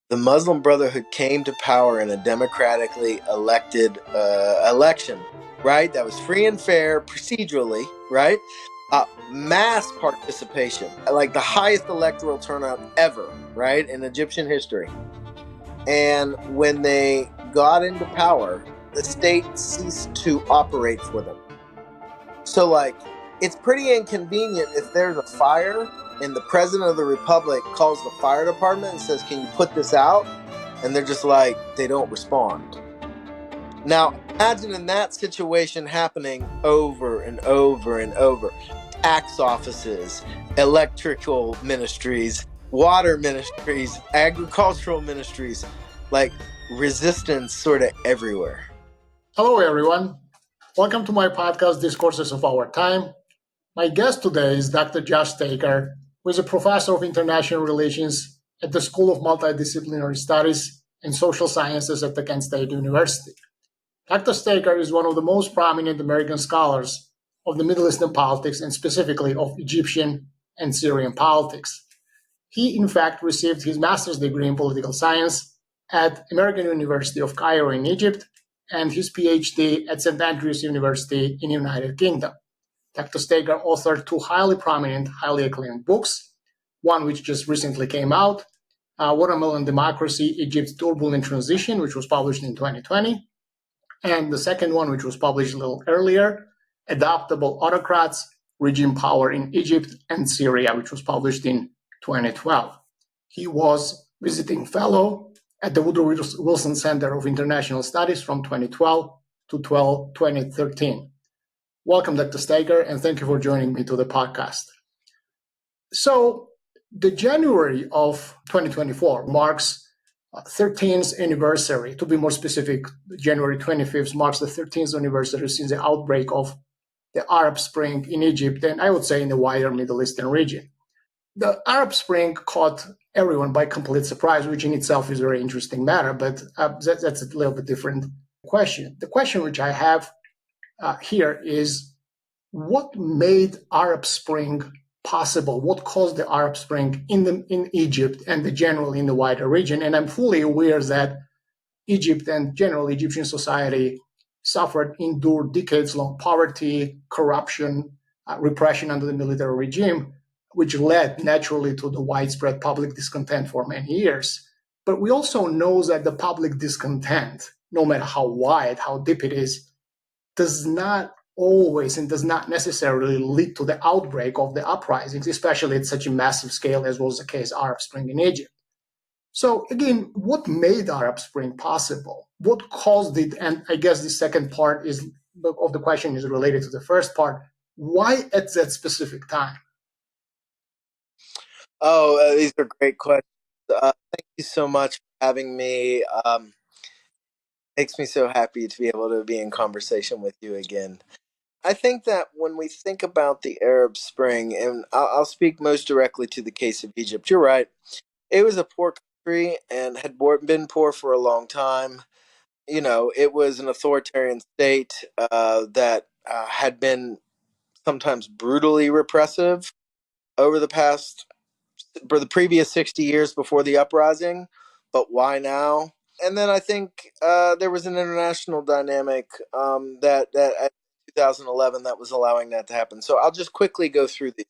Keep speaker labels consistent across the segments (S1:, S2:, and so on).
S1: The Muslim Brotherhood came to power in a democratically elected election, right? That was free and fair procedurally, right? Mass participation, like the highest electoral turnout ever, right, in Egyptian history. And when they got into power, the state ceased to operate for them. So, like, it's pretty inconvenient if there's a fire and the president of the republic calls the fire department and says, "Can you put this out?" And they're just like, they don't respond. Now, imagine in that situation happening over and over and over. Tax offices, electrical ministries, water ministries, agricultural ministries, like resistance sort of everywhere.
S2: Hello, everyone. Welcome to my podcast, Discourses of Our Time. My guest today is Dr. Josh Stacher, who is a professor of international relations at the School of Multidisciplinary Studies and Social Sciences at the Kent State University. Dr. Stacher is one of the most prominent American scholars of the Middle Eastern politics and specifically of Egyptian and Syrian politics. He, in fact, received his master's degree in political science at American University of Cairo in Egypt and his PhD at St. Andrews University in the United Kingdom. Dr. Stacher authored two highly prominent, highly acclaimed books, one which just recently came out, Watermelon Democracy, Egypt's Turbulent Transition, which was published in 2020, and the second one, which was published a little earlier, Adoptable Autocrats, Regime Power in Egypt and Syria, which was published in 2012. He was visiting fellow at the Woodrow Wilson Center of International Studies from 2012 to 2013. Welcome, Dr. Stacher, and thank you for joining me to the podcast. So, the January of 2024 marks 13th anniversary. To be more specific, January 25th marks the 13th anniversary since the outbreak of the Arab Spring in Egypt, and I would say in the wider Middle Eastern region. The Arab Spring caught everyone by complete surprise, which in itself is a very interesting matter, but that's a little bit different question. The question which I have here is, what made Arab Spring possible? What caused the Arab Spring in Egypt and generally in the wider region? And I'm fully aware that Egypt and general Egyptian society endured decades-long poverty, corruption, repression under the military regime, which led naturally to the widespread public discontent for many years. But we also know that the public discontent, no matter how wide, how deep it is, does not always and does not necessarily lead to the outbreak of the uprisings, especially at such a massive scale as was the case Arab Spring in Egypt. So again, what made Arab Spring possible? What caused it? And I guess the second part of the question is related to the first part. Why at that specific time?
S1: Oh, these are great questions. Thank you so much for having me. Makes me so happy to be able to be in conversation with you again. I think that when we think about the Arab Spring, and I'll speak most directly to the case of Egypt, you're right. It was a poor country and had been poor for a long time. You know, it was an authoritarian state that had been sometimes brutally repressive over for the previous 60 years before the uprising. But why now? And then I think there was an international dynamic that at 2011 that was allowing that to happen. So I'll just quickly go through these.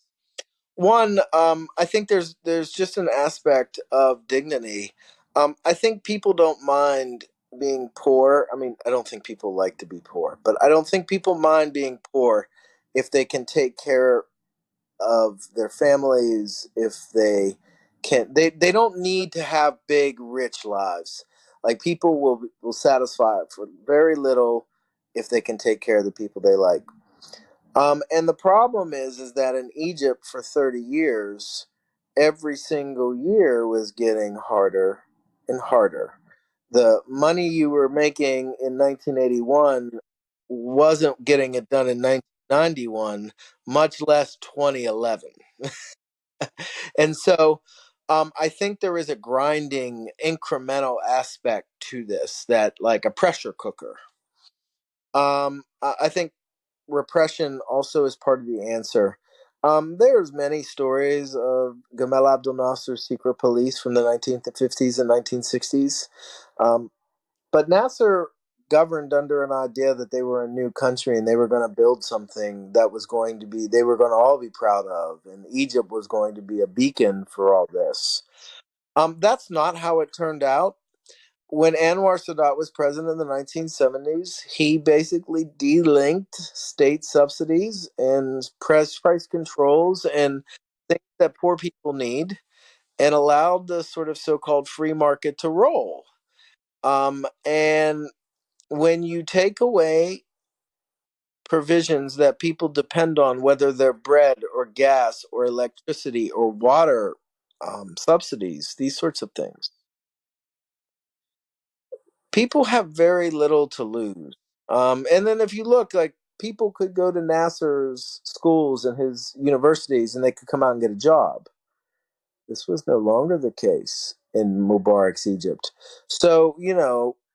S1: One, I think there's just an aspect of dignity. I think people don't mind being poor. I mean, I don't think people like to be poor, but I don't think people mind being poor if they can take care of their families, if they can. They don't need to have big, rich lives. Like people will satisfy it for very little if they can take care of the people they like. And the problem is that in Egypt for 30 years, every single year was getting harder and harder. The money you were making in 1981 wasn't getting it done in 1991, much less 2011. And so I think there is a grinding incremental aspect to this that like a pressure cooker. I think repression also is part of the answer. There's many stories of Gamal Abdel Nasser's secret police from the 1950s and 1960s. Um, but Nasser governed under an idea that they were a new country and they were going to build something that was going to be, they were going to all be proud of. And Egypt was going to be a beacon for all this. That's not how it turned out. When Anwar Sadat was president in the 1970s, he basically delinked state subsidies and price controls and things that poor people need and allowed the sort of so-called free market to roll. And when you take away provisions that people depend on, whether they're bread or gas or electricity or water subsidies, these sorts of things, people have very little to lose. And then if you look, like people could go to Nasser's schools and his universities and they could come out and get a job. This was no longer the case in Mubarak's Egypt. So,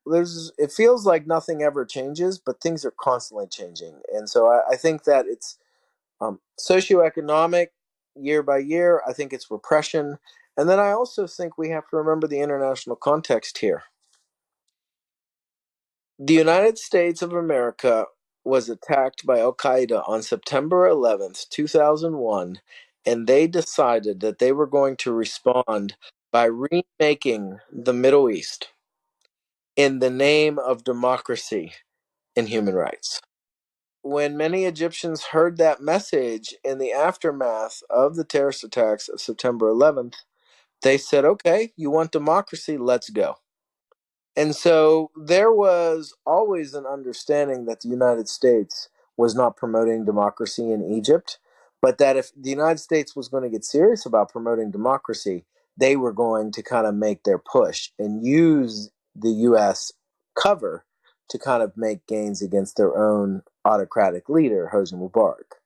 S1: there's it feels like nothing ever changes, but things are constantly changing. And so I think that it's socioeconomic year by year. I think it's repression. And then I also think we have to remember the international context here. The United States of America was attacked by Al Qaeda on September 11th, 2001, and they decided that they were going to respond by remaking the Middle East in the name of democracy and human rights. When many Egyptians heard that message in the aftermath of the terrorist attacks of September 11th, they said, okay, you want democracy? Let's go. And so there was always an understanding that the United States was not promoting democracy in Egypt, but that if the United States was going to get serious about promoting democracy, they were going to kind of make their push and use the U.S. cover to kind of make gains against their own autocratic leader, Hosni Mubarak.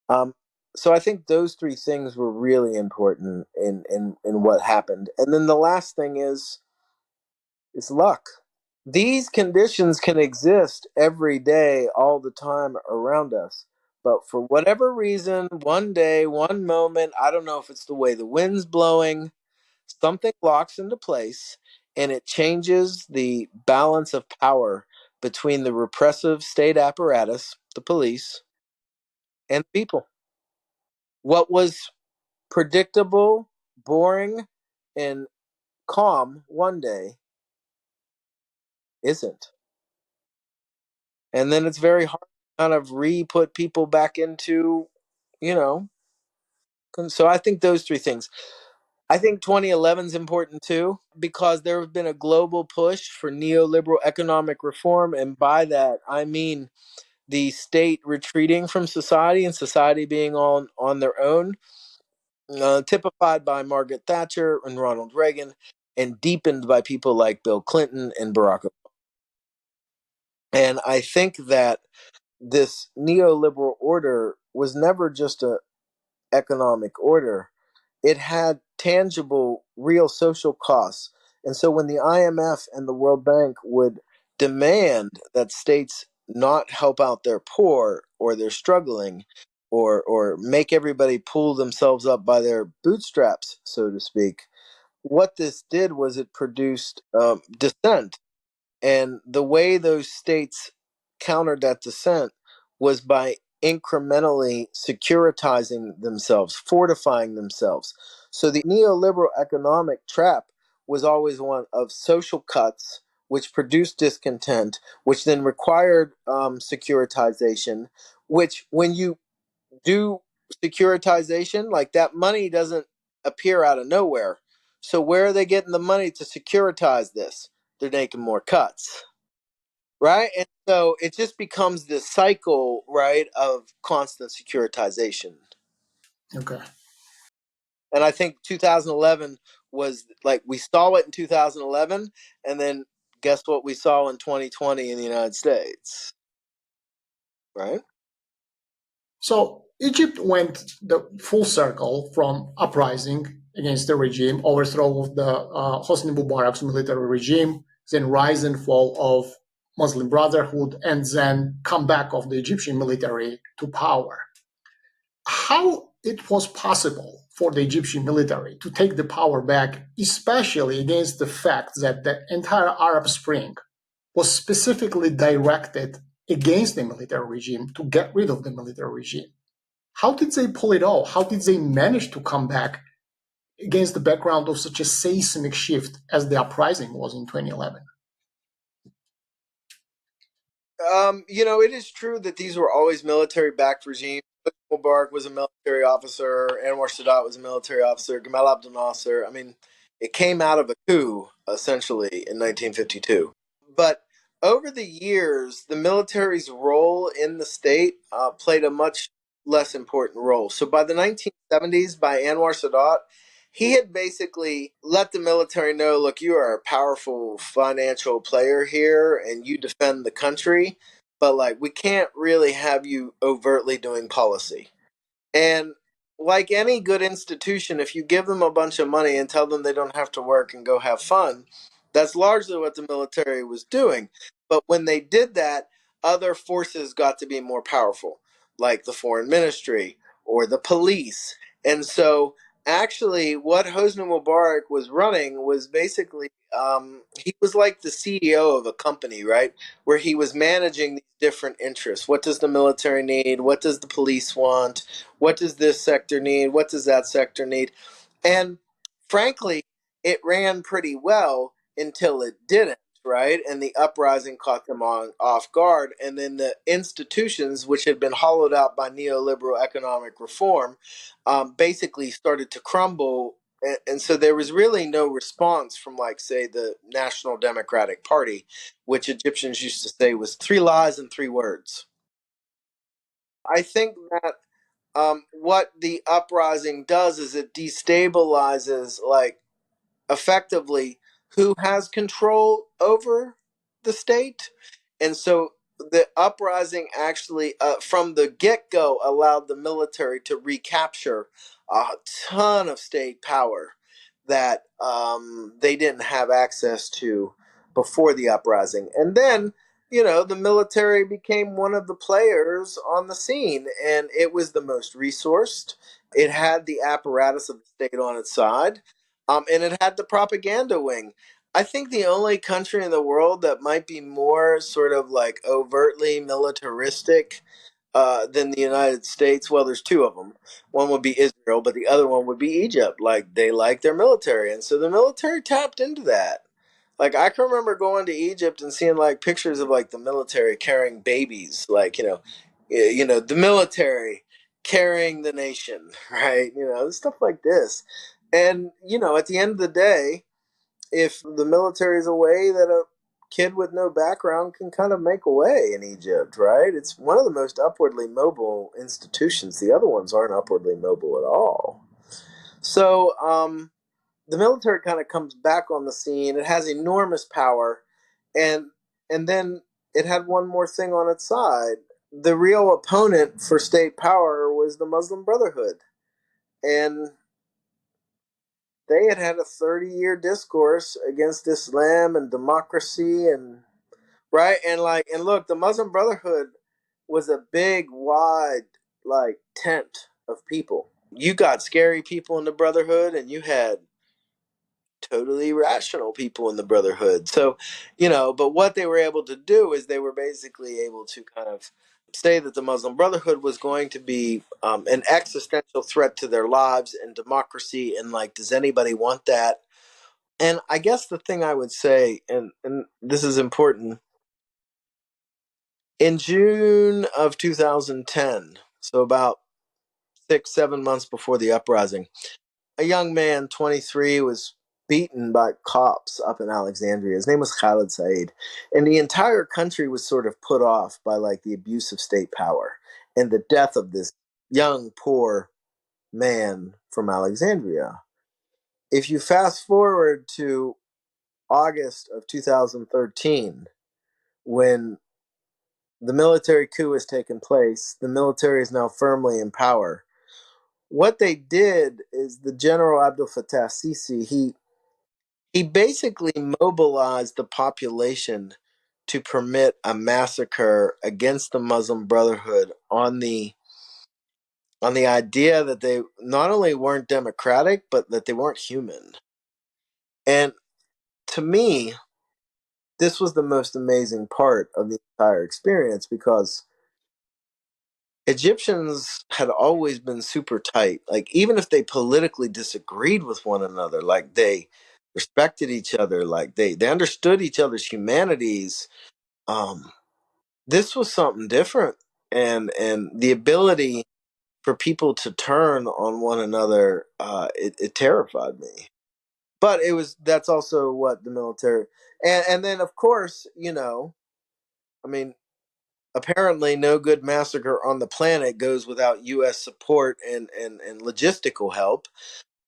S1: Um, so I think those three things were really important in what happened. And then the last thing is luck. These conditions can exist every day, all the time around us. But for whatever reason, one day, one moment, I don't know if it's the way the wind's blowing, something locks into place and it changes the balance of power between the repressive state apparatus, the police, and people. What was predictable, boring, and calm one day isn't. And then it's very hard to kind of re-put people back into, you know. So I think those three things. I think 2011 is important too because there has been a global push for neoliberal economic reform, and by that I mean the state retreating from society and society being on their own, typified by Margaret Thatcher and Ronald Reagan, and deepened by people like Bill Clinton and Barack Obama. And I think that this neoliberal order was never just a economic order. It had tangible, real social costs. And so when the IMF and the World Bank would demand that states not help out their poor or their struggling or make everybody pull themselves up by their bootstraps, so to speak, what this did was it produced dissent, and the way those states countered that dissent was by incrementally securitizing themselves, fortifying themselves. So the neoliberal economic trap was always one of social cuts, which produced discontent, which then required securitization, which when you do securitization, like that money doesn't appear out of nowhere. So where are they getting the money to securitize this? They're making more cuts, right? And so it just becomes this cycle, right, of constant securitization.
S2: Okay.
S1: And I think 2011 was like we saw it in 2011, and then guess what we saw in 2020 in the United States, right?
S2: So Egypt went the full circle from uprising against the regime, overthrow of the Hosni Mubarak's military regime, then rise and fall of Muslim Brotherhood, and then comeback of the Egyptian military to power. How it was possible for the Egyptian military to take the power back, especially against the fact that the entire Arab Spring was specifically directed against the military regime to get rid of the military regime. How did they pull it off? How did they manage to come back against the background of such a seismic shift as the uprising was in 2011?
S1: It is true that these were always military-backed regimes. Mubarak was a military officer. Anwar Sadat was a military officer. Gamal Abdel Nasser. I mean, it came out of a coup essentially in 1952. But over the years, the military's role in the state played a much less important role. So by the 1970s, by Anwar Sadat, he had basically let the military know, look, you are a powerful financial player here and you defend the country, but like we can't really have you overtly doing policy. And like any good institution, if you give them a bunch of money and tell them they don't have to work and go have fun, that's largely what the military was doing. But when they did that, other forces got to be more powerful, like the foreign ministry or the police. And so, actually, what Hosni Mubarak was running was basically he was like the CEO of a company, right? Where he was managing these different interests. What does the military need? What does the police want? What does this sector need? What does that sector need? And frankly, it ran pretty well until it didn't, right? And the uprising caught them on off guard. And then the institutions, which had been hollowed out by neoliberal economic reform, basically started to crumble. And so there was really no response from, like, say, the National Democratic Party, which Egyptians used to say was three lies and three words. I think that what the uprising does is it destabilizes, like, effectively who has control over the state. And so the uprising actually, from the get go, allowed the military to recapture a ton of state power that they didn't have access to before the uprising. And then, the military became one of the players on the scene, and it was the most resourced. It had the apparatus of the state on its side, and it had the propaganda wing. I think the only country in the world that might be more sort of like overtly militaristic than the United States, well, there's two of them. One would be Israel, but the other one would be Egypt. Like, they like their military, and so the military tapped into that. Like, I can remember going to Egypt and seeing like pictures of like the military carrying babies, like, the military carrying the nation, right? Stuff like this. And, at the end of the day, if the military is a way that a kid with no background can kind of make a way in Egypt, right? It's one of the most upwardly mobile institutions. The other ones aren't upwardly mobile at all. So the military kind of comes back on the scene. It has enormous power, and then it had one more thing on its side. The real opponent for state power was the Muslim Brotherhood, and they had had a 30-year discourse against Islam and democracy, and right, and like, and look, the Muslim Brotherhood was a big, wide, like, tent of people. You got scary people in the Brotherhood, and you had totally rational people in the Brotherhood. So, but what they were able to do is they were basically able to kind of say that the Muslim Brotherhood was going to be an existential threat to their lives and democracy. And like, does anybody want that? And I guess the thing I would say, and this is important, in June of 2010, so about 6, 7 months before the uprising, a young man, 23, was beaten by cops up in Alexandria. His name was Khalid Said. And the entire country was sort of put off by like the abuse of state power and the death of this young, poor man from Alexandria. If you fast forward to August of 2013, when the military coup has taken place, the military is now firmly in power. What they did is the General Abdel Fattah Sisi, he basically mobilized the population to permit a massacre against the Muslim Brotherhood on the on the idea that they not only weren't democratic, but that they weren't human. And to me, this was the most amazing part of the entire experience because Egyptians had always been super tight. Like, even if they politically disagreed with one another, like, they respected each other, like, they understood each other's humanities. Um, this was something different. And the ability for people to turn on one another, it terrified me. But that's also what the military, and then of course, I mean, apparently no good massacre on the planet goes without US support and logistical help.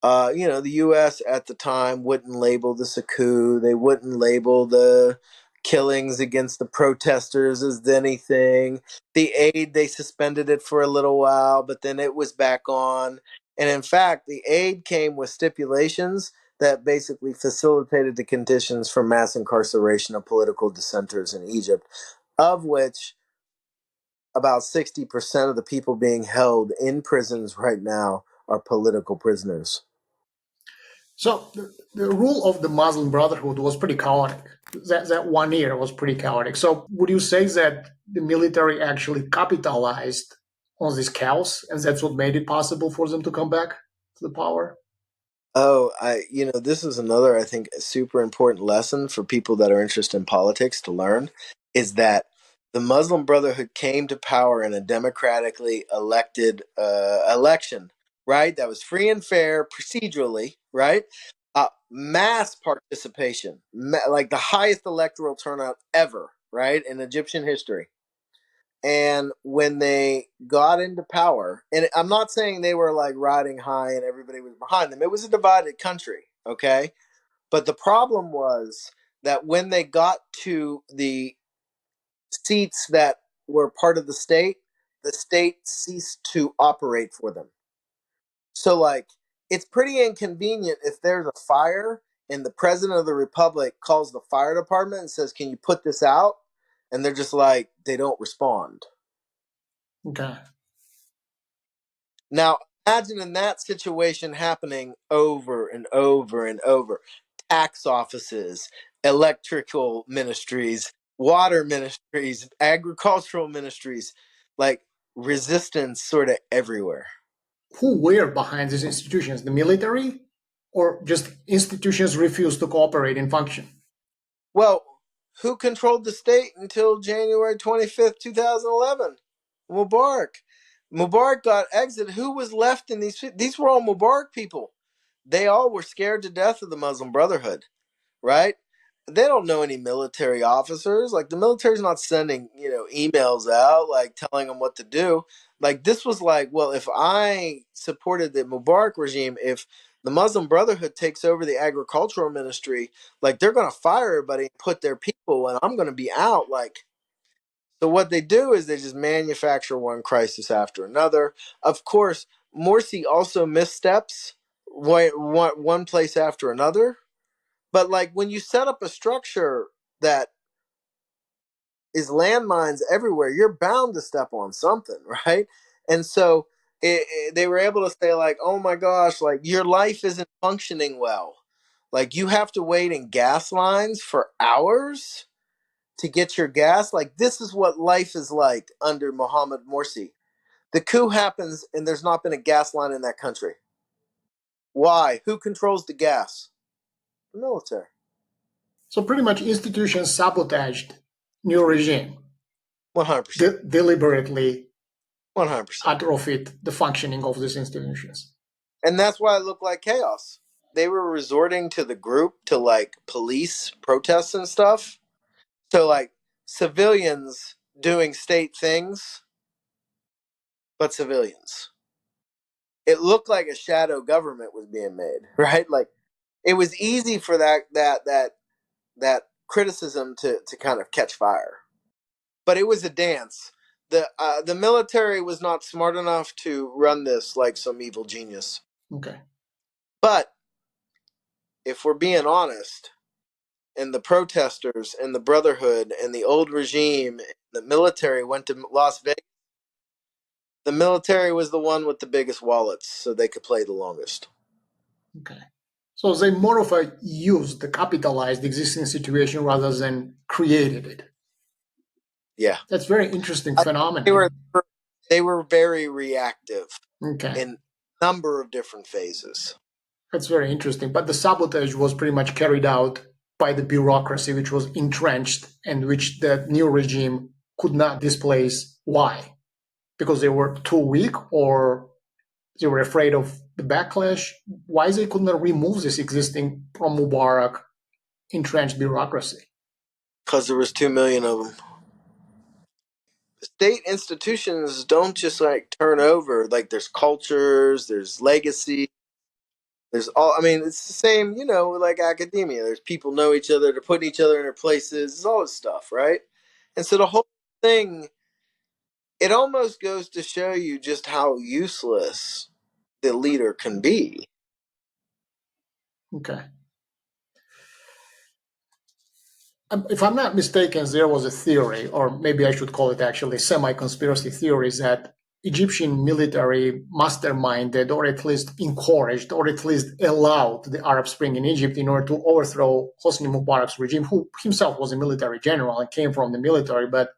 S1: The U.S. at the time wouldn't label this a coup. They wouldn't label the killings against the protesters as anything. The aid, they suspended it for a little while, but then it was back on. And in fact, the aid came with stipulations that basically facilitated the conditions for mass incarceration of political dissenters in Egypt, of which about 60% of the people being held in prisons right now are political prisoners.
S2: So the rule of the Muslim Brotherhood was pretty chaotic. That 1 year was pretty chaotic. So would you say that the military actually capitalized on this chaos, and that's what made it possible for them to come back to the power?
S1: Oh, this is another, I think, super important lesson for people that are interested in politics to learn is that the Muslim Brotherhood came to power in a democratically elected election, right? That was free and fair procedurally, right? Mass participation, like the highest electoral turnout ever, right, in Egyptian history. And when they got into power, and I'm not saying they were like riding high and everybody was behind them, it was a divided country, okay? But the problem was that when they got to the seats that were part of the state ceased to operate for them. So, like, it's pretty inconvenient if there's a fire and the president of the republic calls the fire department and says, "Can you put this out?" And they're just like, they don't respond.
S2: Okay.
S1: Now, imagine in that situation happening over and over and over. Tax offices, electrical ministries, water ministries, agricultural ministries, like resistance sort of everywhere.
S2: Who were behind these institutions? The military, or just institutions refused to cooperate and function?
S1: Well, who controlled the state until January 25th, 2011? Mubarak. Mubarak got exited. Who was left in these? These were all Mubarak people. They all were scared to death of the Muslim Brotherhood, right? They don't know any military officers. Like, the military's not sending, emails out like telling them what to do. Like, this was like, well, if I supported the Mubarak regime, if the Muslim Brotherhood takes over the agricultural ministry, like, they're going to fire everybody and put their people, and I'm going to be out. Like, so what they do is they just manufacture one crisis after another. Of course, Morsi also missteps one place after another. But like, when you set up a structure that is landmines everywhere, you're bound to step on something, right? And so they were able to say like, "Oh my gosh, like, your life isn't functioning well. Like, you have to wait in gas lines for hours to get your gas. Like, this is what life is like under Mohammed Morsi." The coup happens and there's not been a gas line in that country. Why? Who controls the gas? The military.
S2: So pretty much institutions sabotaged new regime,
S1: 100%.
S2: deliberately
S1: 100%.
S2: atrophied the functioning of these institutions.
S1: And that's why it looked like chaos. They were resorting to the group to like police protests and stuff. So, like, civilians doing state things, but civilians. It looked like a shadow government was being made, right? Like, it was easy for that criticism to kind of catch fire. But it was a dance. The military was not smart enough to run this like some evil genius.
S2: Okay.
S1: But if we're being honest, and the protesters and the Brotherhood and the old regime, the military went to Las Vegas The military was the one with the biggest wallets, so they could play the longest.
S2: Okay. So they more of a used, the capitalized the existing situation rather than created it.
S1: Yeah.
S2: That's very interesting
S1: I, they were
S2: phenomenon.
S1: they were very reactive
S2: Okay.
S1: in a number of different phases.
S2: That's very interesting. But the sabotage was pretty much carried out by the bureaucracy, which was entrenched and which the new regime could not displace. Why? Because they were too weak or they were afraid of the backlash? Why they could not remove this existing from Mubarak entrenched bureaucracy?
S1: Because there was 2 million of them. State institutions don't just like turn over. Like there's cultures, there's legacy, there's all. I mean, it's the same. Like academia. There's people know each other. They're putting each other in their places. It's all this stuff, right? And so the whole thing, it almost goes to show you just how useless the leader can be.
S2: Okay. If I'm not mistaken, there was a theory, or maybe I should call it actually semi-conspiracy theories, that Egyptian military masterminded, or at least encouraged, or at least allowed the Arab Spring in Egypt in order to overthrow Hosni Mubarak's regime, who himself was a military general and came from the military, but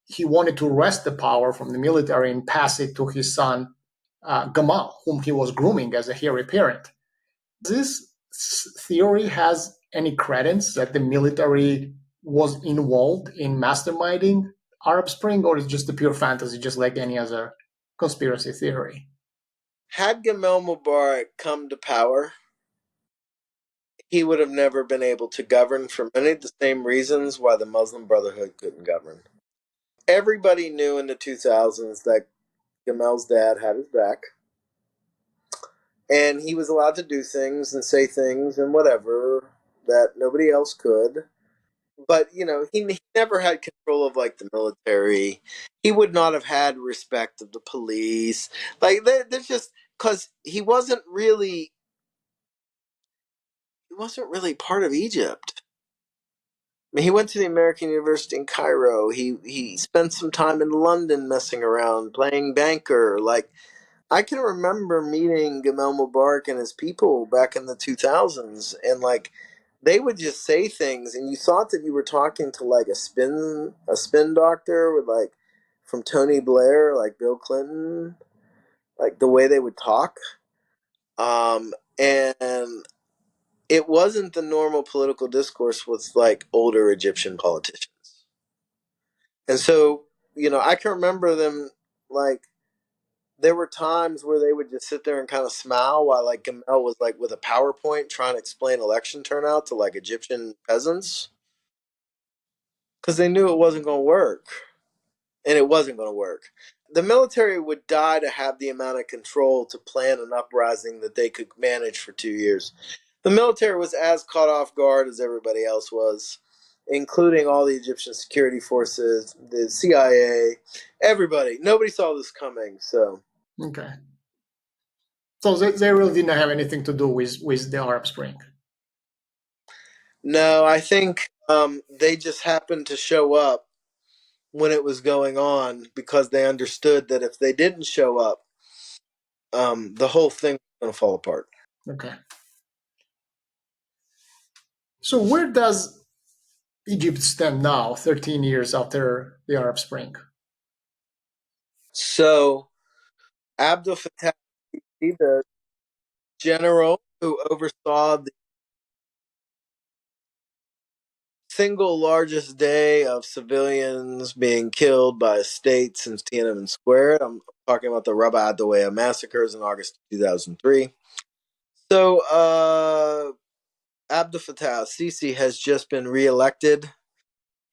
S2: he wanted to wrest the power from the military and pass it to his son, Gamal, whom he was grooming as a heir apparent. This theory has any credence that the military was involved in masterminding Arab Spring, or is it just a pure fantasy, just like any other conspiracy theory?
S1: Had Gamal Mubarak come to power, he would have never been able to govern for many of the same reasons why the Muslim Brotherhood couldn't govern. Everybody knew in the 2000s that Gamal's dad had his back, and he was allowed to do things and say things and whatever that nobody else could. But he never had control of like the military. He would not have had respect of the police. Like there's just because he wasn't really part of Egypt. I mean, he went to the American University in Cairo. He spent some time in London messing around, playing banker. Like I can remember meeting Gamal Mubarak and his people back in the 2000s, and like they would just say things, and you thought that you were talking to like a spin doctor with like from Tony Blair, like Bill Clinton, like the way they would talk. And it wasn't the normal political discourse with like older Egyptian politicians. And so, I can remember them like there were times where they would just sit there and kind of smile while like Gamal was like with a PowerPoint trying to explain election turnout to like Egyptian peasants because they knew it wasn't going to work, and it wasn't going to work. The military would die to have the amount of control to plan an uprising that they could manage for 2 years. The military was as caught off guard as everybody else was, including all the Egyptian security forces, the CIA, everybody. Nobody saw this coming. So
S2: Okay. So they really didn't have anything to do with the Arab Spring.
S1: no, I think they just happened to show up when it was going on because they understood that if they didn't show up, the whole thing was going to fall apart.
S2: Okay. So where does Egypt stand now, 13 years after the Arab Spring?
S1: So Abdel Fattah, the general who oversaw the single largest day of civilians being killed by a state since Tiananmen Square. I'm talking about the Rabaa Adawiya massacres in August 2003. So, Abdel Fattah al-Sisi has just been reelected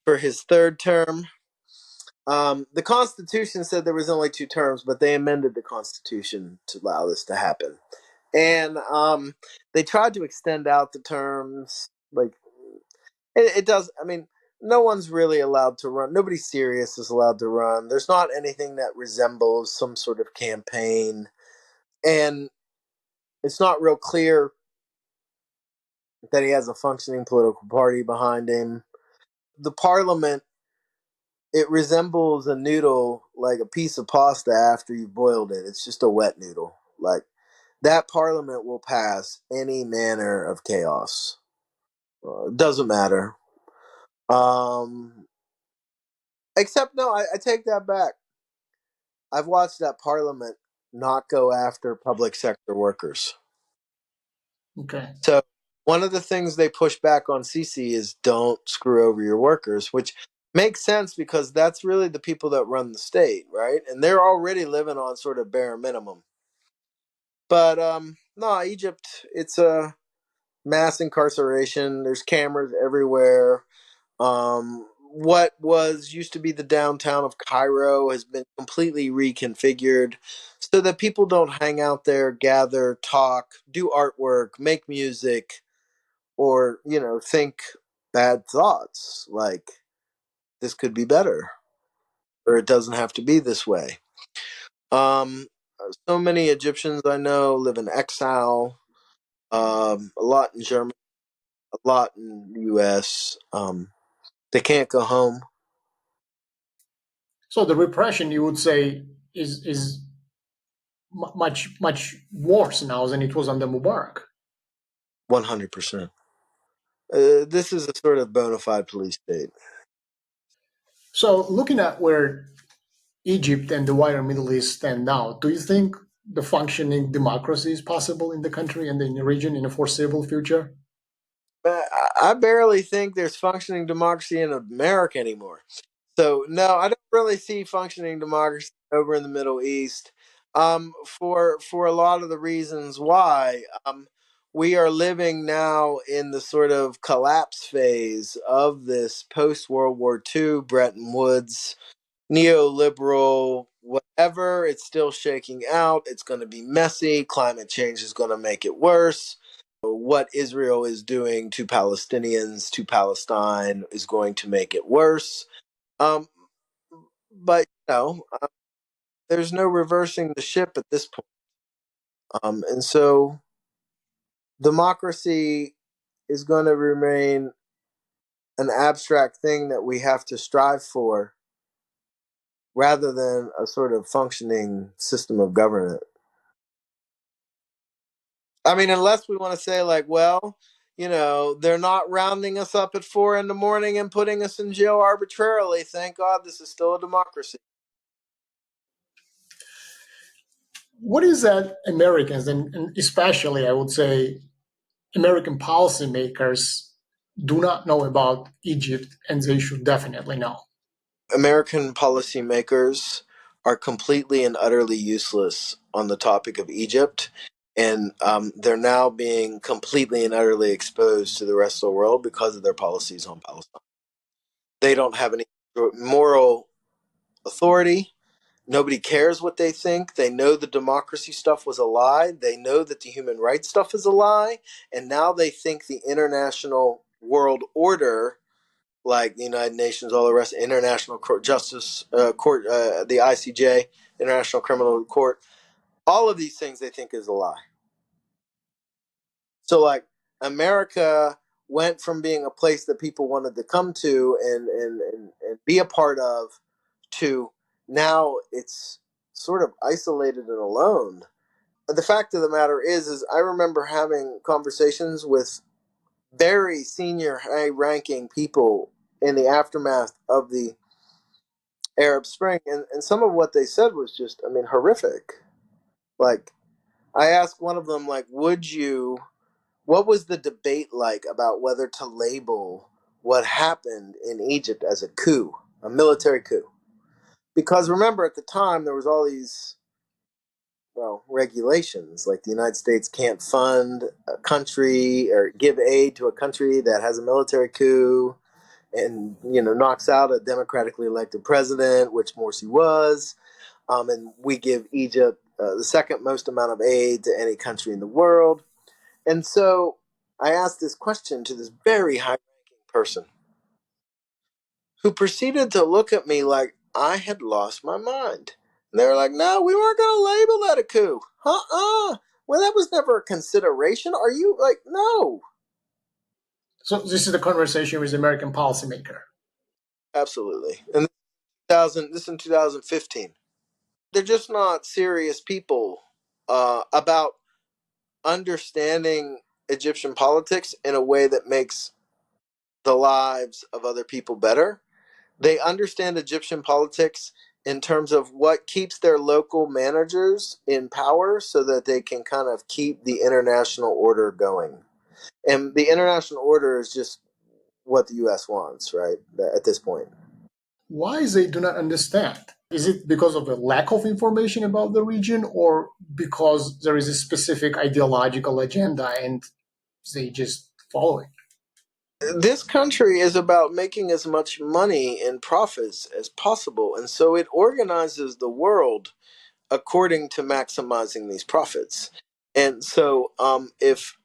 S1: for his third term. The Constitution said there was only 2 terms, but they amended the Constitution to allow this to happen. And they tried to extend out the terms. Like it does. I mean, no one's really allowed to run. Nobody serious is allowed to run. There's not anything that resembles some sort of campaign, and it's not real clear that he has a functioning political party behind him. The parliament It resembles a noodle, like a piece of pasta after you've boiled it. It's just a wet noodle. Like that parliament will pass any manner of chaos. Doesn't matter. Um, except no, I take that back. I've watched that parliament not go after public sector workers.
S2: Okay.
S1: So one of the things they push back on Sisi is don't screw over your workers, which makes sense because that's really the people that run the state, right? And they're already living on sort of bare minimum. But no, Egypt, it's a mass incarceration. There's cameras everywhere. What was used to be the downtown of Cairo has been completely reconfigured so that people don't hang out there, gather, talk, do artwork, make music, or, think bad thoughts like this could be better or it doesn't have to be this way. Um, so many Egyptians I know live in exile, a lot in Germany, a lot in the US. They can't go home.
S2: So the repression, you would say, is much worse now than it was under Mubarak.
S1: 100%. This is a sort of bona fide police state.
S2: So looking at where Egypt and the wider Middle East stand now, do you think the functioning democracy is possible in the country and in the region in a foreseeable future?
S1: I barely think there's functioning democracy in America anymore. So no, I don't really see functioning democracy over in the Middle East. For a lot of the reasons why, we are living now in the sort of collapse phase of this post World War II Bretton Woods neoliberal whatever. It's still shaking out. It's going to be messy. Climate change is going to make it worse. What Israel is doing to Palestinians, to Palestine, is going to make it worse. Um, but there's no reversing the ship at this point. And so democracy is going to remain an abstract thing that we have to strive for rather than a sort of functioning system of government. I mean, unless we want to say, like, well, they're not rounding us up at 4 in the morning and putting us in jail arbitrarily. Thank God this is still a democracy.
S2: What is that Americans, and especially I would say American policymakers, do not know about Egypt and they should definitely know?
S1: American policymakers are completely and utterly useless on the topic of Egypt. And they're now being completely and utterly exposed to the rest of the world because of their policies on Palestine. They don't have any moral authority. Nobody cares what they think. They know the democracy stuff was a lie. They know that the human rights stuff is a lie. And now they think the international world order, like the United Nations, all the rest, International Court, Justice Court, the ICJ, International Criminal Court, all of these things they think is a lie. So, like, America went from being a place that people wanted to come to and be a part of to now it's sort of isolated and alone. The fact of the matter is I remember having conversations with very senior, high-ranking people in the aftermath of the Arab Spring, and some of what they said was just, I mean, horrific. Like, I asked one of them, like, what was the debate like about whether to label what happened in Egypt as a coup, a military coup? Because remember, at the time, there was all these, well, regulations, like the United States can't fund a country or give aid to a country that has a military coup and, knocks out a democratically elected president, which Morsi was. And we give Egypt the second most amount of aid to any country in the world. And so I asked this question to this very high ranking person who proceeded to look at me like I had lost my mind. And they were like, no, we weren't going to label that a coup. Well, that was never a consideration. Are you like, no?
S2: So this is the conversation with the American policymaker.
S1: Absolutely. And This in 2015. They're just not serious people about understanding Egyptian politics in a way that makes the lives of other people better. They understand Egyptian politics in terms of what keeps their local managers in power so that they can kind of keep the international order going. And the international order is just what the US wants, right? At this point.
S2: Why they do not understand? Is it because of a lack of information about the region, or because there is a specific ideological agenda and they just follow it?
S1: This country is about making as much money and profits as possible. And so it organizes the world according to maximizing these profits. And so if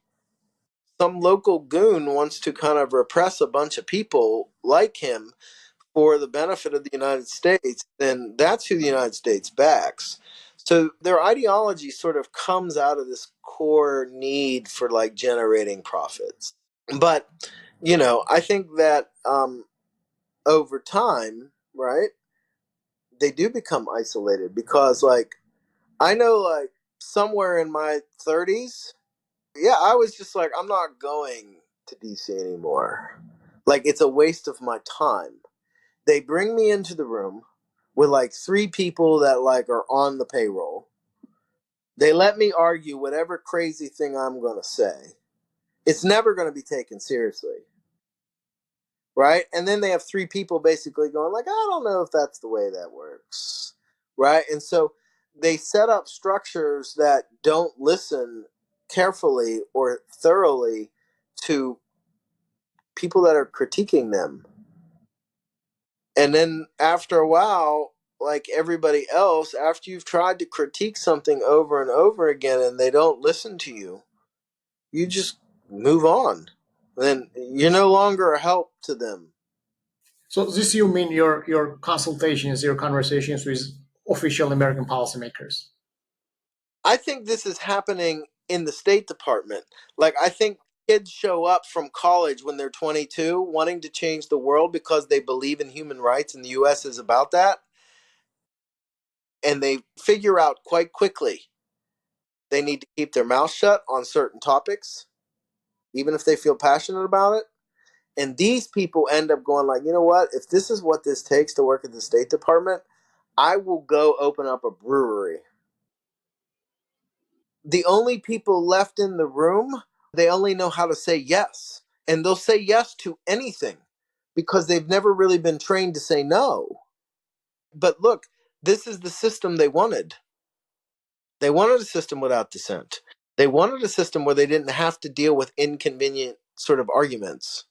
S1: some local goon wants to kind of repress a bunch of people like him for the benefit of the United States, then that's who the United States backs. So their ideology sort of comes out of this core need for like generating profits. But, I think that over time, right, they do become isolated because, like, I know, like, somewhere in my 30s, yeah, I was just like, I'm not going to DC anymore. Like, it's a waste of my time. They bring me into the room with like three people that like are on the payroll. They let me argue whatever crazy thing I'm going to say. It's never going to be taken seriously. Right? And then they have three people basically going like, I don't know if that's the way that works. Right? And so they set up structures that don't listen carefully or thoroughly to people that are critiquing them. And then after a while, like everybody else, after you've tried to critique something over and over again and they don't listen to you, you just move on. Then you're no longer a help to them.
S2: So this you mean your consultations, your conversations with official American policymakers?
S1: I think this is happening in the State Department. Like, I think kids show up from college when they're 22 wanting to change the world because they believe in human rights and the US is about that. And they figure out quite quickly they need to keep their mouth shut on certain topics, even if they feel passionate about it. And these people end up going like, you know what? If this is what this takes to work at the State Department, I will go open up a brewery. The only people left in the room, they only know how to say yes. And they'll say yes to anything because they've never really been trained to say no. But look, this is the system they wanted. They wanted a system without dissent. They wanted a system where they didn't have to deal with inconvenient sort of arguments,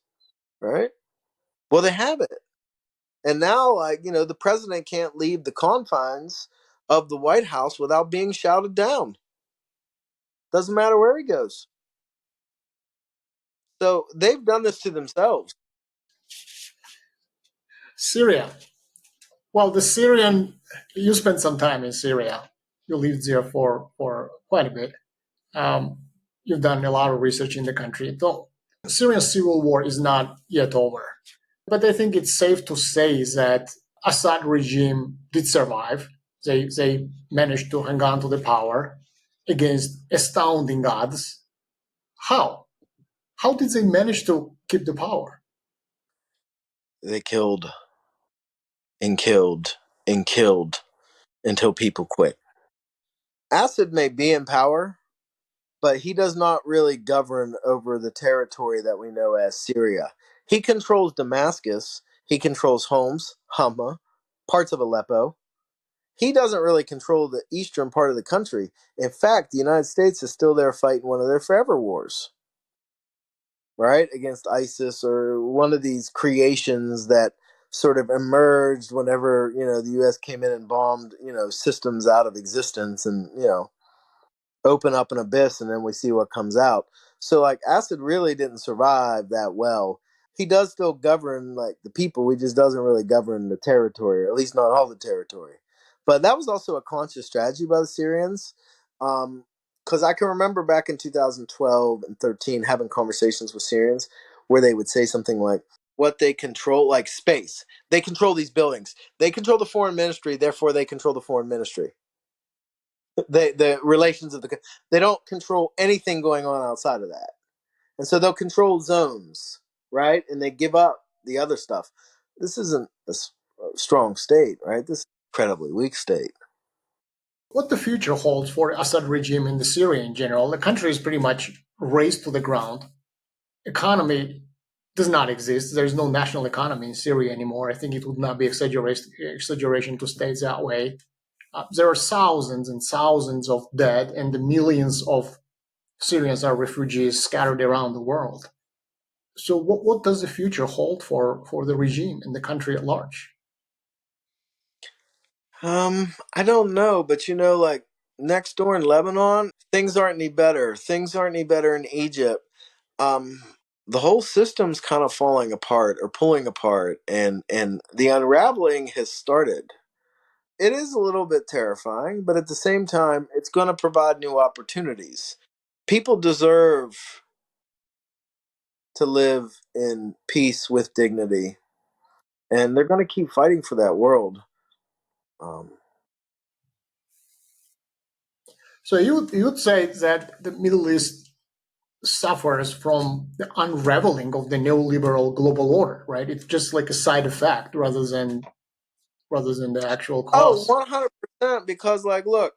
S1: right? Well, they have it. And now, like, the president can't leave the confines of the White House without being shouted down. Doesn't matter where he goes. So they've done this to themselves.
S2: Syria. Well, the Syrian, you spent some time in Syria. You lived there for quite a bit. Um, you've done a lot of research in the country. Though Syrian civil war is not yet over. But I think it's safe to say that Assad regime did survive. They managed to hang on to the power against astounding odds. How? How did they manage to keep the power?
S1: They killed and killed and killed until people quit. Assad may be in power, but he does not really govern over the territory that we know as Syria. He controls Damascus, he controls Homs, Hama, parts of Aleppo. He doesn't really control the eastern part of the country. In fact, the United States is still there fighting one of their forever wars, right? Against ISIS or one of these creations that sort of emerged whenever, the US came in and bombed, systems out of existence and, open up an abyss and then we see what comes out. So like Assad really didn't survive that well. He does still govern like the people, he just doesn't really govern the territory, or at least not all the territory. But that was also a conscious strategy by the Syrians. Because I can remember back in 2012 and 13 having conversations with Syrians where they would say something like, what they control, like space. They control these buildings. They control the foreign ministry, therefore they control the foreign ministry. The relations of they don't control anything going on outside of that. And so they'll control zones, right? And they give up the other stuff. This isn't a strong state, right? This is an incredibly weak state.
S2: What the future holds for Assad regime in the Syria in general, the country is pretty much razed to the ground. Economy does not exist. There's no national economy in Syria anymore. I think it would not be exaggeration to state that way. There are thousands and thousands of dead, and the millions of Syrians are refugees scattered around the world. So, what does the future hold for the regime and the country at large?
S1: I don't know, but like next door in Lebanon, things aren't any better. Things aren't any better in Egypt. Um, the whole system's kind of falling apart or pulling apart, and the unraveling has started. It is a little bit terrifying, but at the same time, it's going to provide new opportunities. People deserve to live in peace with dignity, and they're going to keep fighting for that world. Um,
S2: So you'd say that the Middle East suffers from the unraveling of the neoliberal global order, right? It's just like a side effect rather than the actual
S1: oh,
S2: cause.
S1: 100%. Because, like, look,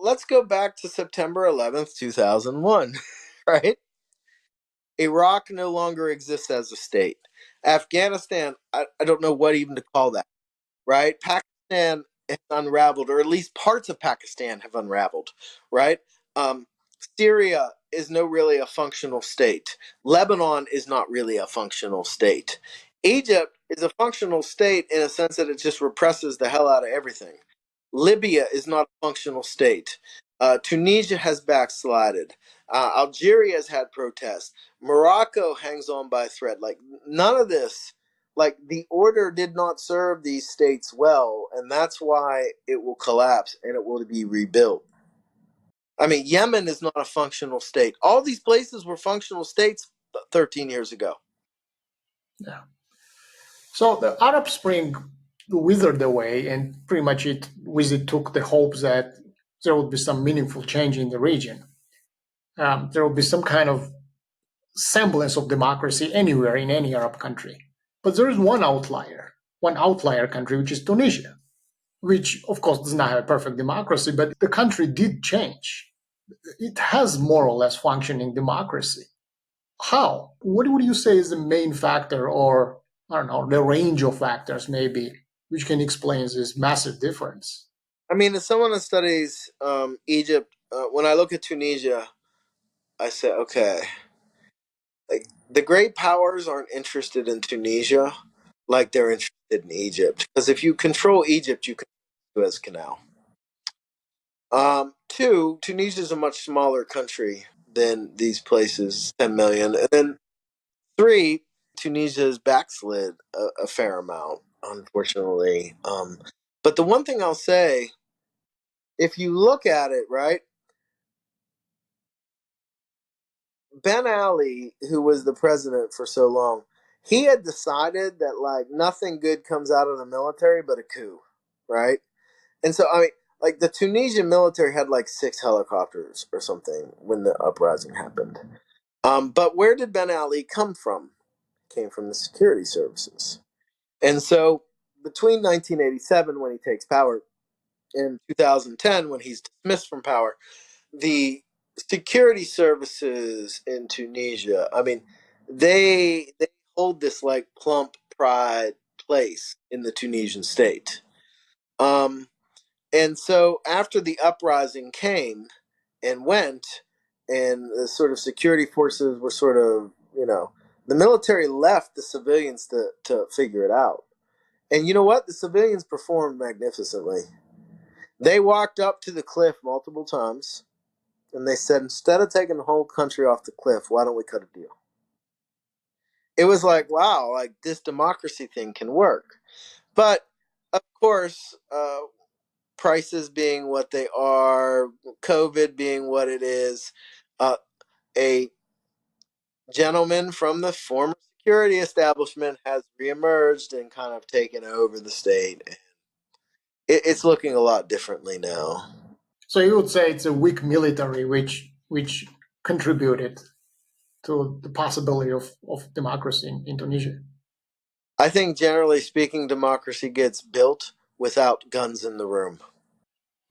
S1: let's go back to September 11th, 2001, right? Iraq no longer exists as a state. Afghanistan, I don't know what even to call that, right? Pakistan has unraveled, or at least parts of Pakistan have unraveled, right? Um, Syria is no really a functional state. Lebanon is not really a functional state. Egypt is a functional state in a sense that it just represses the hell out of everything. Libya is not a functional state. Tunisia has backslided. Algeria has had protests. Morocco hangs on by a thread. Like, none of this, like, the order did not serve these states well, and that's why it will collapse and it will be rebuilt. I mean, Yemen is not a functional state. All these places were functional states 13 years ago.
S2: Yeah. So the Arab Spring withered away, and pretty much it with it took the hopes that there would be some meaningful change in the region. There would be some kind of semblance of democracy anywhere in any Arab country. But there is one outlier country, which is Tunisia, which of course does not have a perfect democracy, but the country did change. It has more or less functioning democracy. How? What would you say is the main factor, or I don't know, the range of factors maybe, which can explain this massive difference?
S1: I mean, as someone that studies Egypt, when I look at Tunisia, I say, okay, like, the great powers aren't interested in Tunisia like they're interested in Egypt. Because if you control Egypt, you control the Suez Canal. Two, Tunisia is a much smaller country than these places, 10 million. And then three, Tunisia has backslid a fair amount, unfortunately. But the one thing I'll say, if you look at it, right, Ben Ali, who was the president for so long, he had decided that, like, nothing good comes out of the military but a coup, right? And so, I mean, like, the Tunisian military had like 6 helicopters or something when the uprising happened. But where did Ben Ali come from? He came from the security services. And so, between 1987, when he takes power, and 2010, when he's dismissed from power, the security services in Tunisia, I mean, they hold this like plump pride place in the Tunisian state. Um, and so after the uprising came and went, and the sort of security forces were sort of, the military left the civilians to figure it out. And you know what? The civilians performed magnificently. They walked up to the cliff multiple times and they said, instead of taking the whole country off the cliff, why don't we cut a deal? It was like, wow, like, this democracy thing can work. But of course, prices being what they are, COVID being what it is, a gentleman from the former security establishment has reemerged and kind of taken over the state. It's looking a lot differently now.
S2: So you would say it's a weak military which contributed to the possibility of democracy in Tunisia.
S1: I think generally speaking, democracy gets built without guns in the room.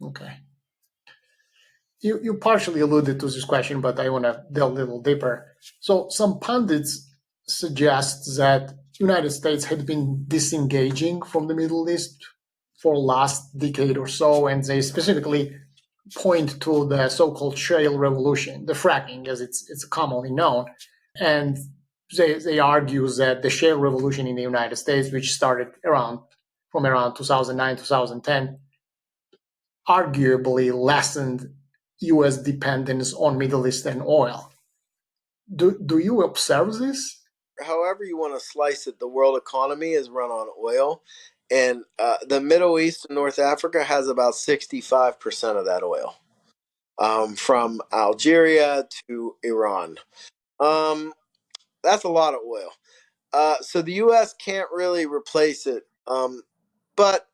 S2: Okay. You partially alluded to this question, but I want to delve a little deeper. So some pundits suggest that United States had been disengaging from the Middle East for last decade or so, and they specifically point to the so-called shale revolution, the fracking, as it's commonly known, and they argue that the shale revolution in the United States, which started from around 2009 2010, arguably lessened U.S. dependence on Middle Eastern oil. Do you observe this?
S1: However you want to slice it, the world economy is run on oil, and the Middle East and North Africa has about 65% of that oil, from Algeria to Iran. Um, that's a lot of oil. So the U.S. can't really replace it. But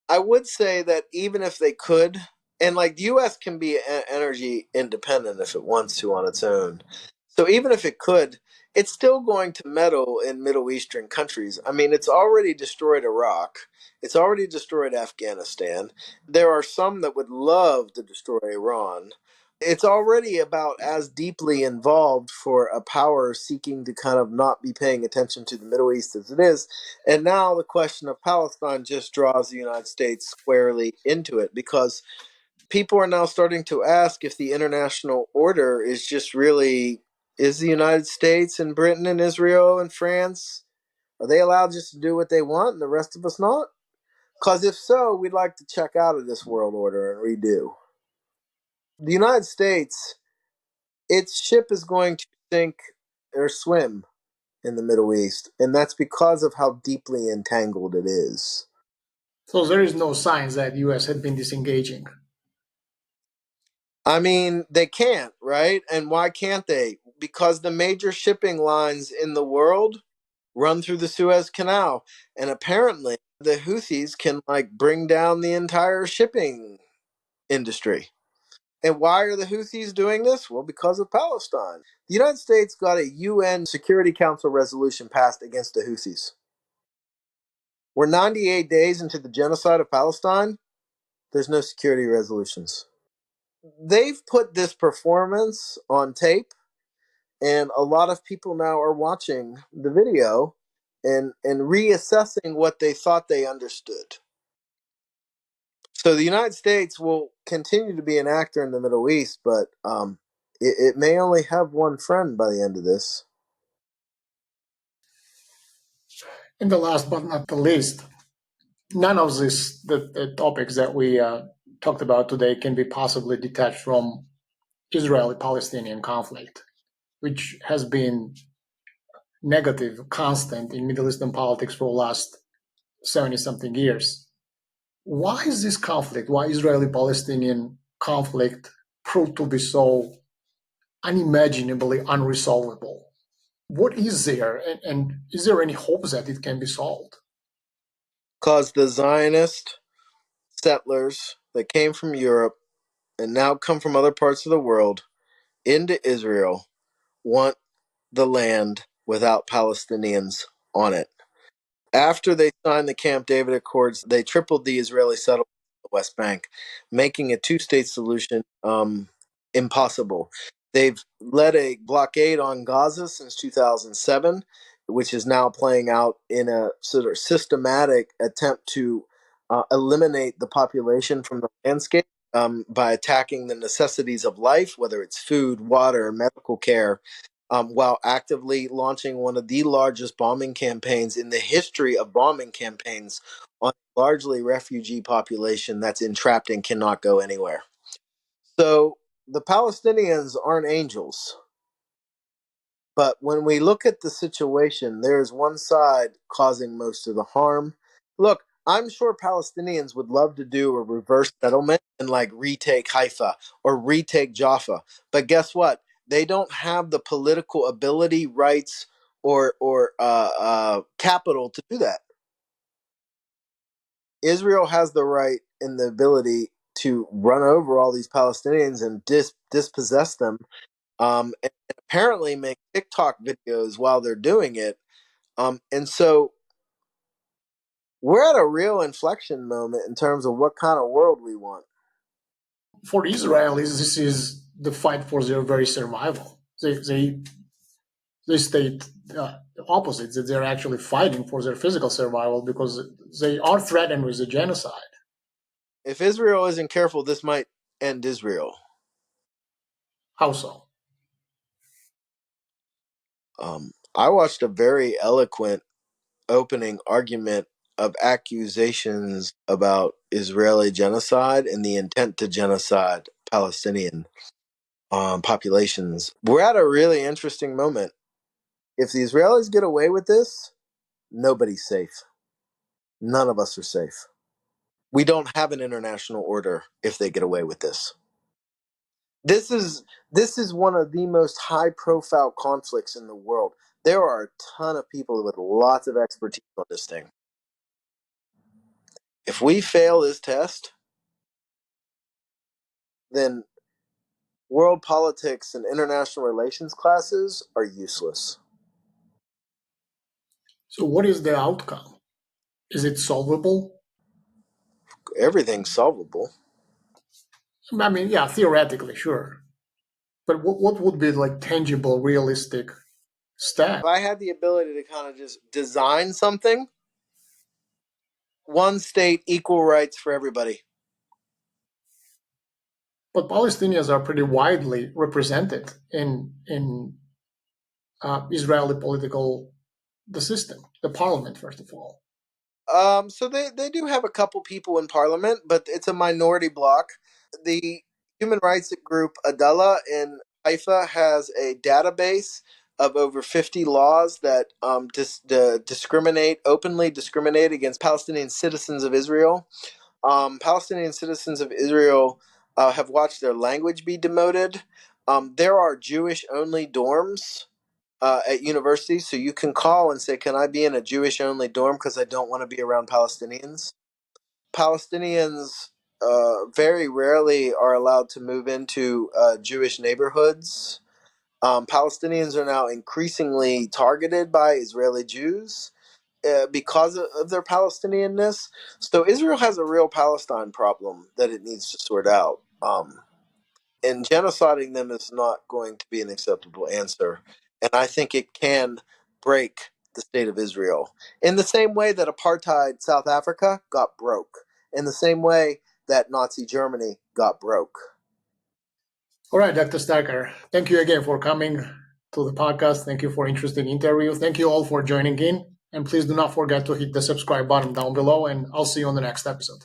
S1: I would say that even if they could, and like the U.S. can be energy independent if it wants to on its own. So even if it could, it's still going to meddle in Middle Eastern countries. I mean, it's already destroyed Iraq. It's already destroyed Afghanistan. There are some that would love to destroy Iran. It's already about as deeply involved for a power seeking to kind of not be paying attention to the Middle East as it is. And now the question of Palestine just draws the United States squarely into it, because people are now starting to ask if the international order is just really, is the United States and Britain and Israel and France, are they allowed just to do what they want and the rest of us not? Because if so, we'd like to check out of this world order and redo. The United States, its ship is going to sink or swim in the Middle East, and that's because of how deeply entangled it is.
S2: So there is no signs that U.S. had been disengaging.
S1: I mean, they can't, right? And why can't they? Because the major shipping lines in the world run through the Suez Canal, and apparently the Houthis can like bring down the entire shipping industry. And why are the Houthis doing this? Well, because of Palestine. The United States got a UN Security Council resolution passed against the Houthis. We're 98 days into the genocide of Palestine. There's no security resolutions. They've put this performance on tape, and a lot of people now are watching the video and reassessing what they thought they understood. So the United States will continue to be an actor in the Middle East, but it may only have one friend by the end of this.
S2: And the last but not the least, none of the topics that we talked about today can be possibly detached from Israeli-Palestinian conflict, which has been negative, constant in Middle Eastern politics for the last 70 something years. Why is this conflict, why Israeli-Palestinian conflict proved to be so unimaginably unresolvable? What is there, and is there any hope that it can be solved?
S1: Because the Zionist settlers that came from Europe and now come from other parts of the world into Israel want the land without Palestinians on it. After they signed the Camp David Accords, they tripled the Israeli settlements in the West Bank, making a two-state solution impossible. They've led a blockade on Gaza since 2007, which is now playing out in a sort of systematic attempt to eliminate the population from the landscape by attacking the necessities of life, whether it's food, water, medical care, while actively launching one of the largest bombing campaigns in the history of bombing campaigns on a largely refugee population that's entrapped and cannot go anywhere. So the Palestinians aren't angels. But when we look at the situation, there's one side causing most of the harm. Look, I'm sure Palestinians would love to do a reverse settlement and like retake Haifa or retake Jaffa. But guess what? They don't have the political ability, rights, or capital to do that. Israel has the right and the ability to run over all these Palestinians and dispossess them, and apparently make TikTok videos while they're doing it. And so we're at a real inflection moment in terms of what kind of world we want.
S2: For Israelis, this is the fight for their very survival. They state the opposite, that they're actually fighting for their physical survival because they are threatened with a genocide.
S1: If Israel isn't careful, this might end Israel.
S2: How so?
S1: I watched a very eloquent opening argument of accusations about Israeli genocide and the intent to genocide Palestinian populations. We're at a really interesting moment. If the Israelis get away with this, nobody's safe. None of us are safe. We don't have an international order if they get away with this. This is one of the most high-profile conflicts in the world. There are a ton of people with lots of expertise on this thing. If we fail this test, then world politics and international relations classes are useless.
S2: So, what is the outcome? Is it solvable?
S1: Everything's solvable.
S2: I mean, yeah, theoretically, sure. But what would be like tangible, realistic step?
S1: If I had the ability to kind of just design something, one state, equal rights for everybody.
S2: But Palestinians are pretty widely represented in Israeli political the system, the parliament, first of all.
S1: So they do have a couple people in parliament, but it's a minority bloc. The human rights group Adala in Haifa has a database of over 50 laws that openly discriminate against Palestinian citizens of Israel. Palestinian citizens of Israel have watched their language be demoted. There are Jewish-only dorms at universities, so you can call and say, "Can I be in a Jewish-only dorm because I don't want to be around Palestinians?" Palestinians very rarely are allowed to move into Jewish neighborhoods. Palestinians are now increasingly targeted by Israeli Jews because of their Palestinianness. So Israel has a real Palestine problem that it needs to sort out. And genociding them is not going to be an acceptable answer. And I think it can break the state of Israel in the same way that apartheid South Africa got broke, in the same way that Nazi Germany got broke.
S2: All right, Dr. Stacher, thank you again for coming to the podcast. Thank you for interesting interview. Thank you all for joining in. And please do not forget to hit the subscribe button down below, and I'll see you on the next episode.